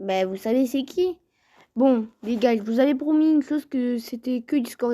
Ben, vous savez c'est qui? Bon, les gars, je vous avais promis une chose que c'était que du score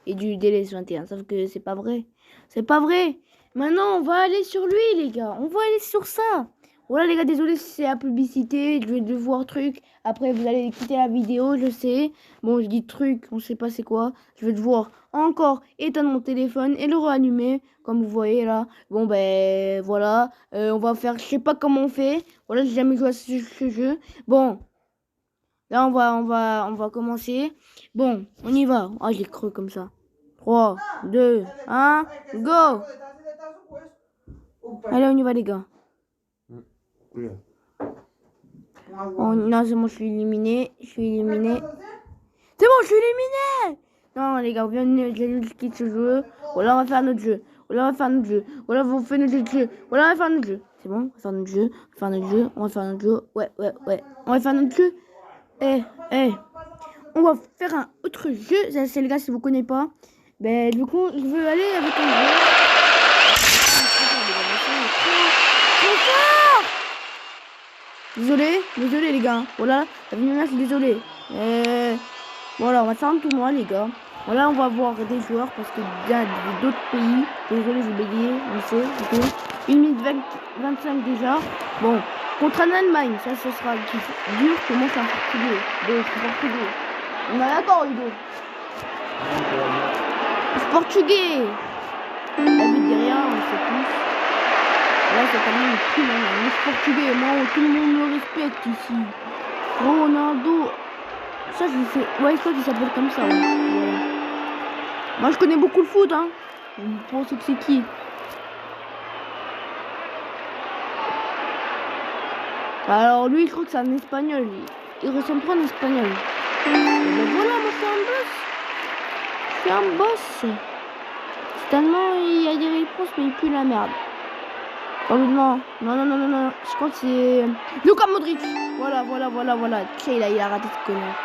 et du DLS 21. Sauf que c'est pas vrai. C'est pas vrai. Maintenant, on va aller sur lui, les gars. On va aller sur ça. Voilà, les gars, désolé si c'est la publicité. Je vais devoir truc. Après, vous allez quitter la vidéo, je sais. Bon, je dis truc, on sait pas c'est quoi. Je vais devoir encore éteindre mon téléphone et le rallumer, comme vous voyez là. Bon, ben, voilà. On va faire, je sais pas comment on fait. Voilà, j'ai jamais joué à ce jeu. Bon. Là, on va commencer. Bon, on y va. Ah, j'ai cru comme ça. 3, 2, 1, go! Allez, on y va, les gars. Oh, non, c'est bon, je suis éliminé. C'est bon, je suis éliminé! Non, les gars, j'ai quitté ce jeu. Voilà, on va faire notre jeu. Voilà, vous faites notre jeu. Voilà, on va faire notre jeu. C'est bon, on va faire notre jeu. On va faire notre jeu. Ouais. On va faire notre jeu. On va faire un autre jeu. Ça, c'est les gars, si vous connaissez pas. Ben, du coup, je veux aller avec un jeu. Trop fort! Désolé les gars. Voilà, la vie je suis désolé. Voilà, on va faire un tournoi les gars. Voilà, on va voir des joueurs parce qu'il y a d'autres pays. Désolé, j'ai bégayé, on sait, ok. 1 minute 25 déjà. Bon, contre un Allemagne, ça ce sera dur que moi c'est un portugais. Donc, c'est portugais. On est d'accord, Hugo. C'est portugais. La vie derrière, on sait tous. Là, c'est quand même plus là. Moi, je suis portugais. Moi, tout le monde me respecte ici. Ronaldo. Ça, je sais. Ouais, je crois qu'il s'appelle comme ça. Ouais. Voilà. Moi, je connais beaucoup le foot, hein. Vous pensez que c'est qui? Alors, lui, je crois que c'est un espagnol. Il ressemble pas à un espagnol. Et ben voilà, moi, je suis un boss. C'est tellement il y a des réponses, mais il pue la merde. Oh non. Je crois que c'est Luka Modric. Voilà. Tiens, il a raté ce connard.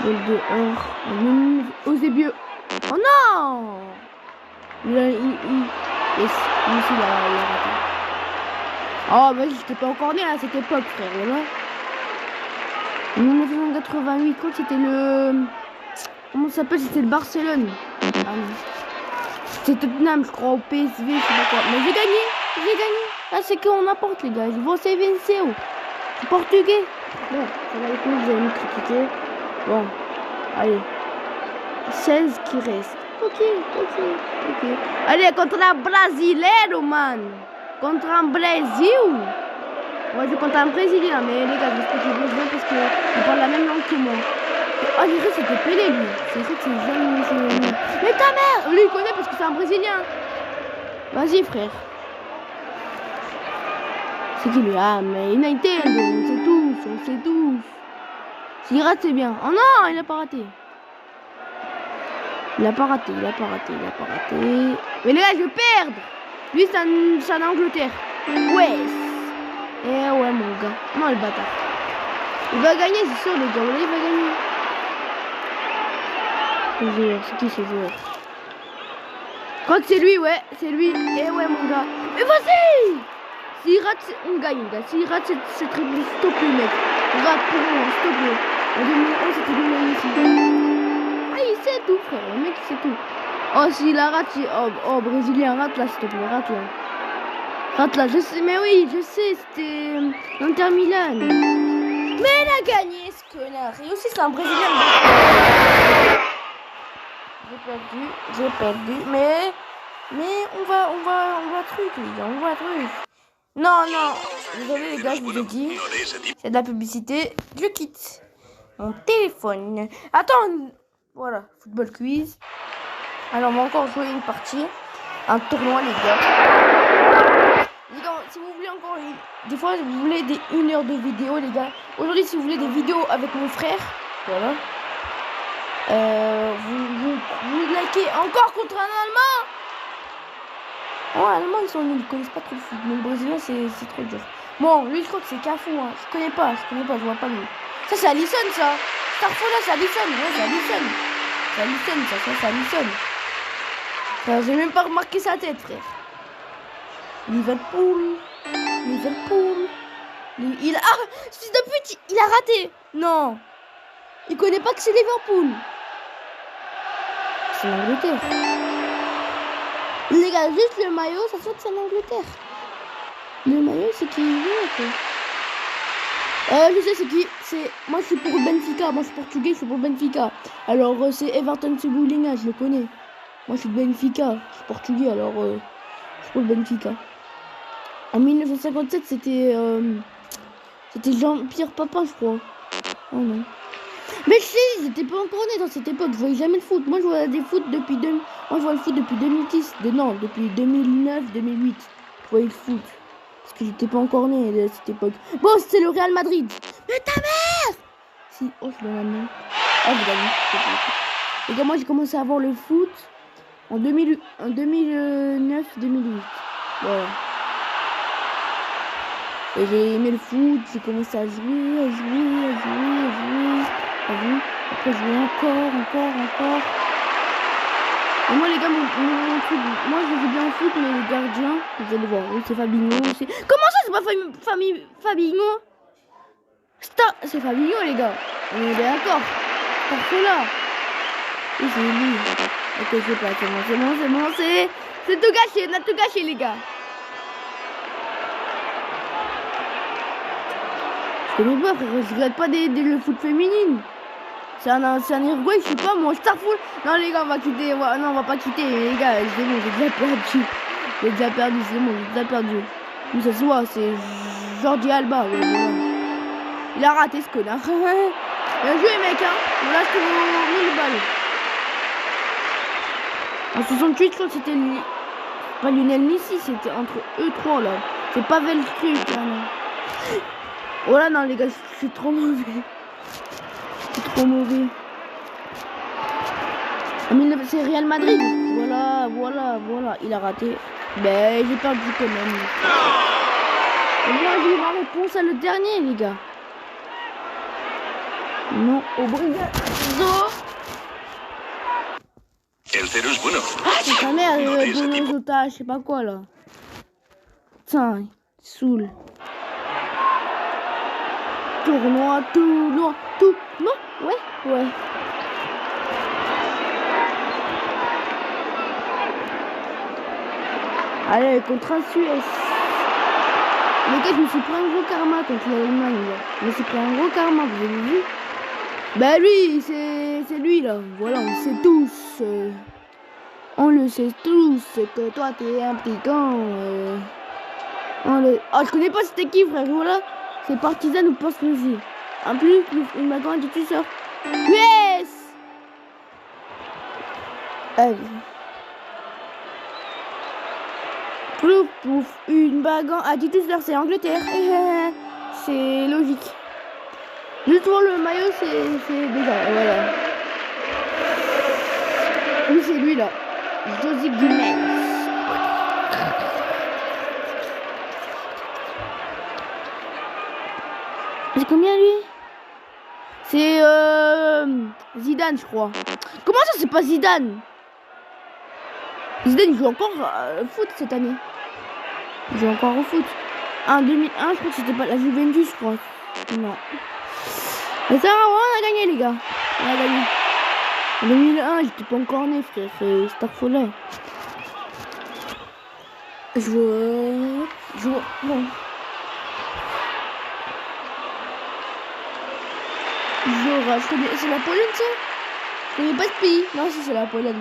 Le dehors. Eusebio. Oh non! Il a raté. Oh, mais j'étais pas encore né à cette époque, frère. Voilà. 1988, quand c'était le... Comment ça s'appelle? C'était le Barcelone. C'est Tottenham, je crois, au PSV, je sais pas quoi. Mais j'ai gagné. Là, c'est qu'on apporte, les gars. Je vois c'est Venceo. C'est portugais. Bon, ça va être vous allez me critiquer. Bon, allez. 16 qui restent. Ok. Allez, contre un Brasileiro, man. Contre un Brésil. Ouais, je contre un Brésilien, mais les gars, je respecte les Brésiliens parce qu'ils parlent la même langue que moi. Ah, j'ai cru que c'était Pelé, lui. C'est vrai que c'est jamais... Mais ta mère! Lui, il connaît parce que c'est un Brésilien. Vas-y, frère. C'est qui, lui? Ah, mais United, on sait tous. S'il rate, c'est bien. Oh non, il a pas raté. Il a pas raté. Mais les gars, je vais perdre. Lui, c'est un Angleterre. Ouais. Eh ouais, mon gars. Non, le bâtard. Il va gagner, c'est sûr, les gars. Il va gagner. C'est qui ce joueur? Je crois que c'est lui, ouais, c'est lui. Eh ouais, mon gars. Mais vas-y! S'il rate, on gagne, gars. S'il rate cette triple, s'il te plaît, mec. Rate pour moi, s'il te plaît. En 2011, c'était magnifique. Ah, il sait tout, frère. Le mec, il sait tout. Oh, s'il a raté. Oh, Brésilien, rate là, s'il te plaît, rate là. Je sais, mais oui, je sais, c'était Inter Milan. Mais il a gagné, ce connard. Et aussi, c'est un Brésilien. J'ai perdu, mais on va truc, les gars, on va truc. Non, désolé les gars, je vous ai dit, c'est de la publicité, je quitte mon téléphone. Attends, voilà, football quiz. Alors, on va encore jouer une partie, un tournoi, les gars. Les gars, si vous voulez encore, des fois, vous voulez des 1 heure de vidéo, les gars. Aujourd'hui, si vous voulez des vidéos avec mon frère, voilà. Vous likez encore contre un Allemand. Oh, Allemand, ils connaissent pas trop le foot. Mais le Brésilien, c'est trop dur. Bon, lui, je crois que c'est Cafu. Hein. Je connais pas, je vois pas lui. Ça, c'est Alisson, ça. Starfola, c'est Alisson. Ouais, c'est Alisson. C'est Alisson. Frère, j'ai même pas remarqué sa tête, frère. Liverpool. Il a... Ah, fils de pute, il a raté. Non. Il connaît pas que c'est Liverpool. C'est l'Angleterre. Les gars, juste le maillot, ça sent que c'est l'Angleterre. Le maillot, c'est qui quoi. Je sais c'est qui. C'est... Moi, je suis pour Benfica. Moi, je suis portugais, je suis pour Benfica. Alors, c'est Everton Cebolinha, je le connais. Moi, je suis Benfica. Je suis portugais, alors je suis pour le Benfica. En 1957, c'était Jean-Pierre Papin, je crois. Oh non. Mais je sais, ils étaient pas encore nés dans cette époque. Je voyais jamais le foot. Moi, je vois des foot depuis Moi, je vois le foot depuis 2010. Non, depuis 2009, 2008. Je voyais le foot. Parce que j'étais pas encore né à cette époque. Bon, c'est le Real Madrid. Mais ta mère! Si, oh, je l'ai ramené. Ah, vous l'avez. Et comme moi, j'ai commencé à voir le foot en 2009, 2008. Voilà. Et j'ai aimé le foot, j'ai commencé à jouer. Après jouer encore. Et moi les gars, mon truc, moi je joue bien au foot, mais le gardien, vous allez voir, oui, c'est Fabinho. Comment ça c'est pas Fabinho? C'est Fabinho les gars. On est d'accord. Pour cela. Et c'est lui. Ok, c'est pas, c'est bon, c'est tout gâché, on a tout gâché les gars. Je connais pas frère, je regarde pas le foot féminine. C'est un Uruguay, je sais pas, moi, Starful. Non, les gars, on va quitter. Non, on va pas quitter, les gars. C'est bon, j'ai déjà perdu. C'est bon, j'ai déjà perdu. Oui, ça se voit, c'est Jordi Alba. Ouais, voilà. Il a raté ce connard. Bien joué, mec, hein. Voilà, je te vous 1000 balles. En 68, je crois que c'était pas Lionel Messi, c'était entre eux trois, là. C'est pas Veltruc, là, non. Oh là, non, les gars, je suis trop mauvais. Trop mauvais. C'est Real Madrid. Voilà. Il a raté. Ben, j'ai perdu quand même. Et moi, j'ai eu ma réponse à le dernier, les gars. Non, Obrigado. Ah, c'est ta mère, Bonozota, je sais pas quoi, là. Putain, saoule. Tournoi. Ouais. Allez, contre un Suisse. Les gars, je me suis pris un gros karma contre l'Allemagne. Je me suis pris un gros karma, vous avez vu? Bah lui, c'est lui là. Voilà, on le sait tous. On le sait tous que toi t'es un piquant. Oh, je connais pas cette équipe, frère. Voilà, c'est Partizan ou Post-Music. En plus, une bagarre de tu sors. Yes! Allez. Pouf, une bagarre à titulaire, c'est Angleterre. C'est logique. Juste pour le maillot, c'est déjà. Voilà. Oui, c'est lui là. Josie Guimel. C'est combien lui? C'est Zidane, je crois. Comment ça, c'est pas Zidane? Zidane, il joue encore au foot cette année. Il joue encore au foot. En 2001, je crois que c'était pas la Juventus, je crois. Non. Mais ça, on a gagné, les gars. On a gagné. En 2001, j'étais pas encore né, frère. C'est Starfola. Bon. C'est la Pologne, ça? Je connais pas ce pays. Non, si, c'est la Pologne.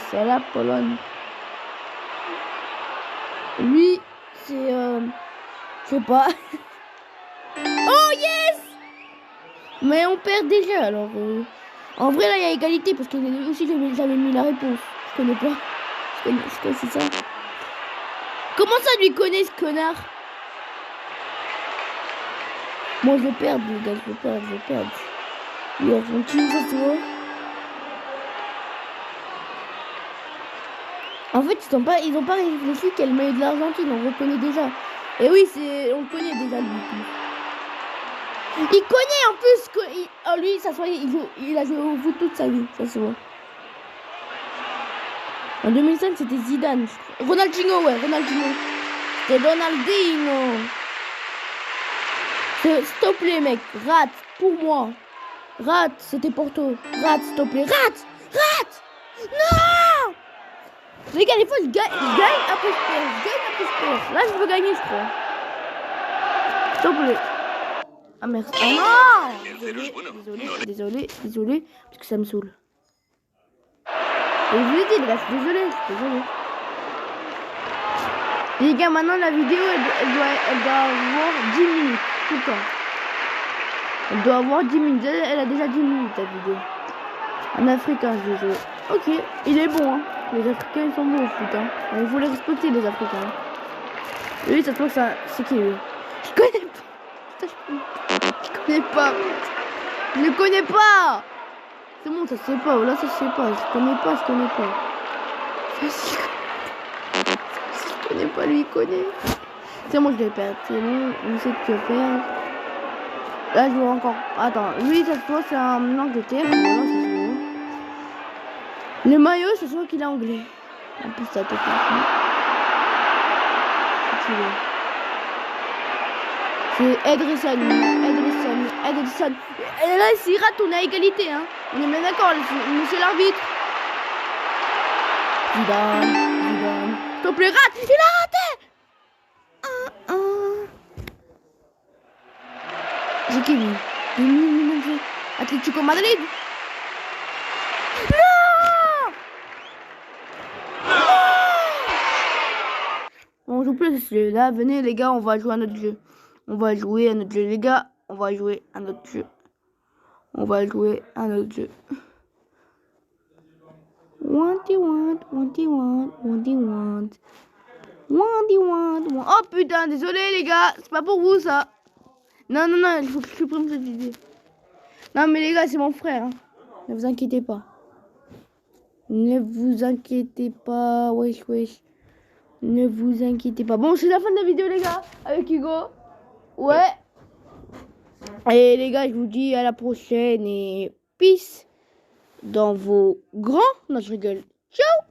C'est la Pologne. Lui, c'est... je sais pas. Oh, yes! Mais on perd déjà, alors... En vrai, là, il y a égalité, parce que aussi, j'avais mis la réponse. Je connais pas. C'est ça. Comment ça, lui connaît, ce connard? Moi, je vais perdre, les gars. Je vais perdre. L'Argentine, ça se voit. En fait, ils ont pas réfléchi quel maillot de l'Argentine, on reconnaît déjà. Et oui, on le connaît déjà, lui. Il connaît en plus que lui, ça se voit, il a joué au foot toute sa vie, ça se voit. En 2005, c'était Zidane. Ronaldinho, ouais, Ronaldinho. C'était Ronaldinho. S'il te plaît, mec, rate pour moi. Rate, c'était pour toi. Rate, s'il te plaît, rate. Rate. Non. Les gars, des fois, je gagne après je perds. Je gagne après je perds. Là, je veux gagner, je crois. S'il te plaît. Ah, merci. Ah non. Désolé, parce que ça me saoule. Et je vous l'ai dit, les gars, je suis désolé. Les gars, maintenant, la vidéo, elle doit avoir 10 minutes, tout le temps. Elle doit avoir 10 minutes. Elle a déjà 10 minutes, la vidéo. Un Africain, je joue. Ok, il est bon, hein. Les Africains, ils sont bons au foot, hein. Il faut les respecter, les Africains. Lui, ça se voit que ça... C'est qui, lui? Je connais pas. Je le connais pas. C'est bon, ça se sait pas. Là, ça se sait pas. Je connais pas. Je connais pas, lui, il connaît. C'est bon, je vais perdre. C'est bon, on sait que tu vas perdre. Là, je vois encore. Attends, lui, ça se voit, c'est un Angleterre. Voilà, ça se voit. Le maillot, ça se voit qu'il est anglais. En plus, ça te c'est Ederson. Et là, s'il rate, on est à égalité, hein. On est bien d'accord, monsieur l'arbitre. Zidane. S'il te plaît, rate. Il a raté. J'ai qui lui? Atlético Madrid. Non. On joue plus celui-là. Venez les gars, on va jouer à notre jeu. Les gars. On va jouer à notre jeu. What do you want? Oh putain, désolé les gars, c'est pas pour vous ça. Non, il faut que je supprime cette vidéo. Non mais les gars, c'est mon frère, hein. Ne vous inquiétez pas. Wesh. Ne vous inquiétez pas. Bon, c'est la fin de la vidéo les gars, avec Hugo. Ouais. Et les gars, je vous dis à la prochaine et peace dans vos grands... Non, je rigole. Ciao.